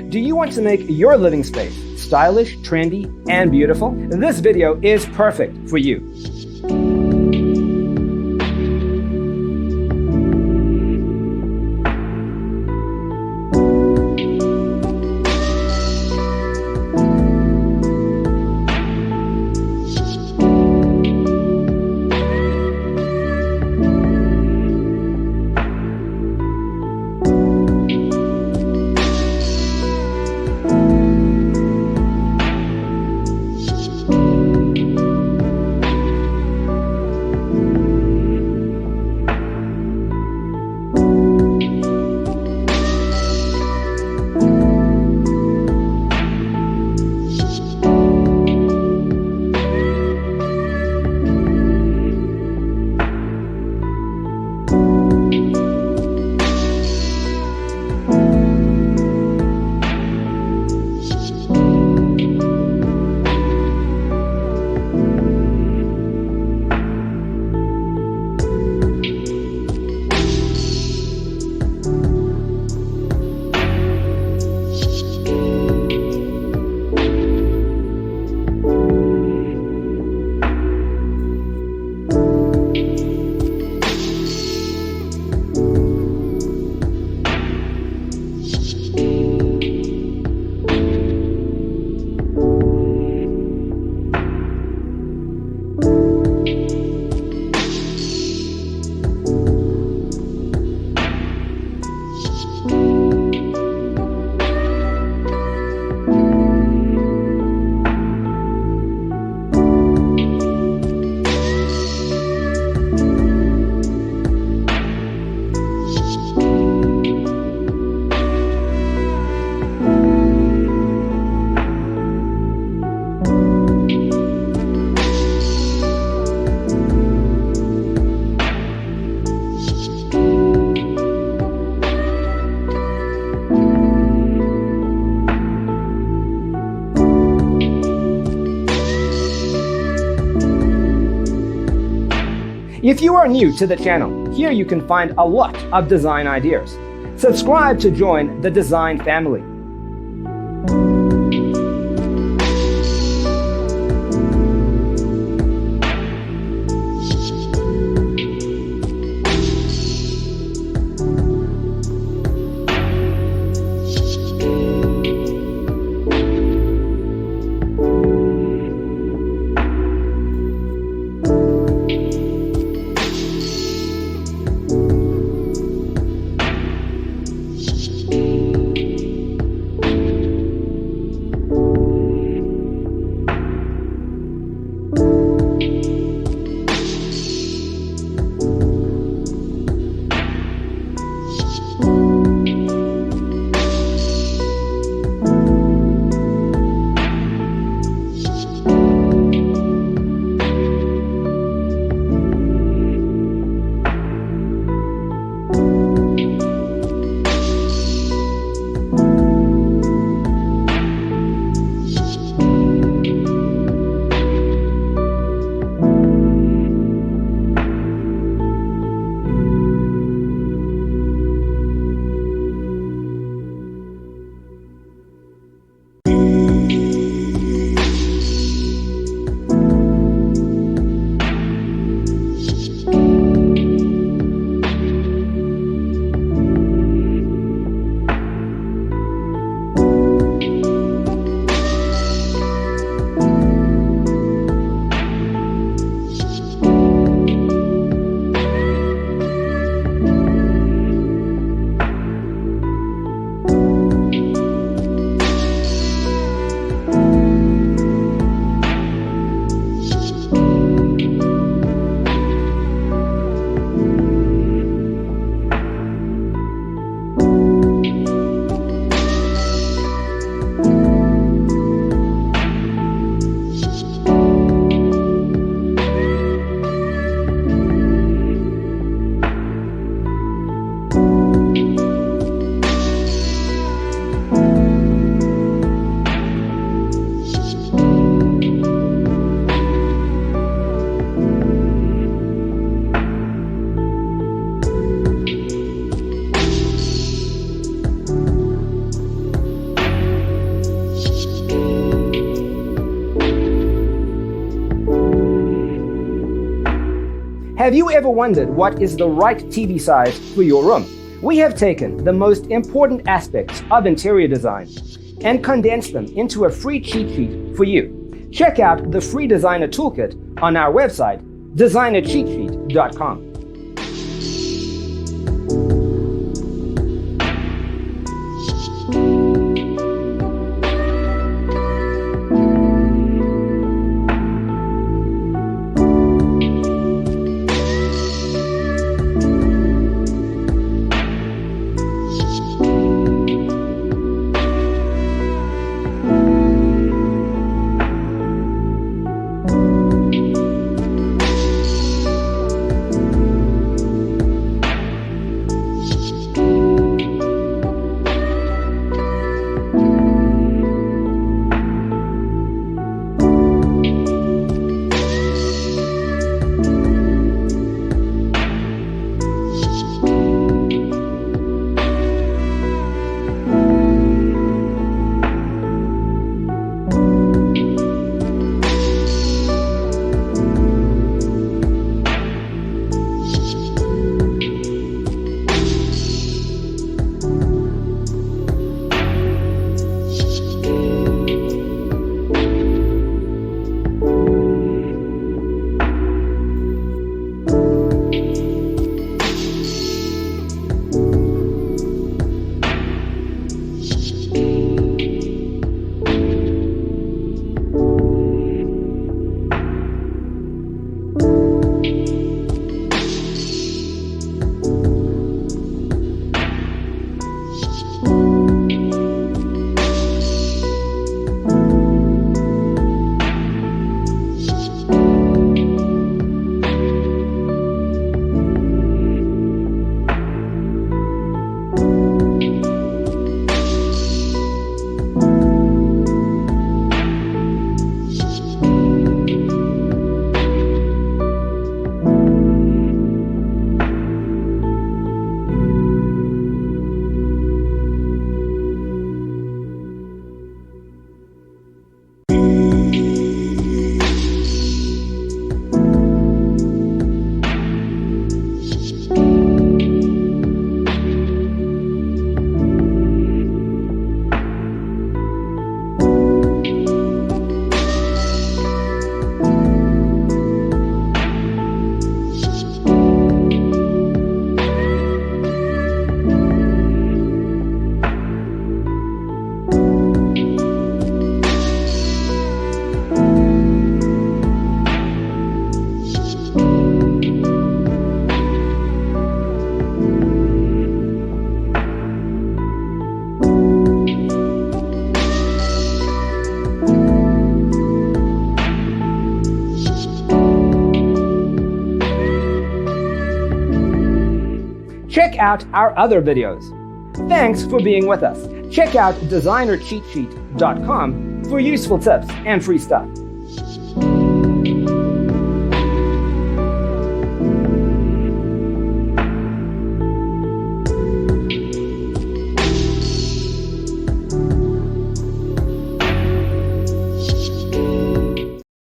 Do you want to make your living space stylish, trendy, and beautiful? This video is perfect for you. If you are new to the channel, here you can find a lot of design ideas. Subscribe to join the design family. Have you ever wondered what is the right TV size for your room? We have taken the most important aspects of interior design and condensed them into a free cheat sheet for you. Check out the free designer toolkit on our website, designercheatsheet.com. Check out our other videos. Thanks for being with us. Check out designercheatsheet.com for useful tips and free stuff.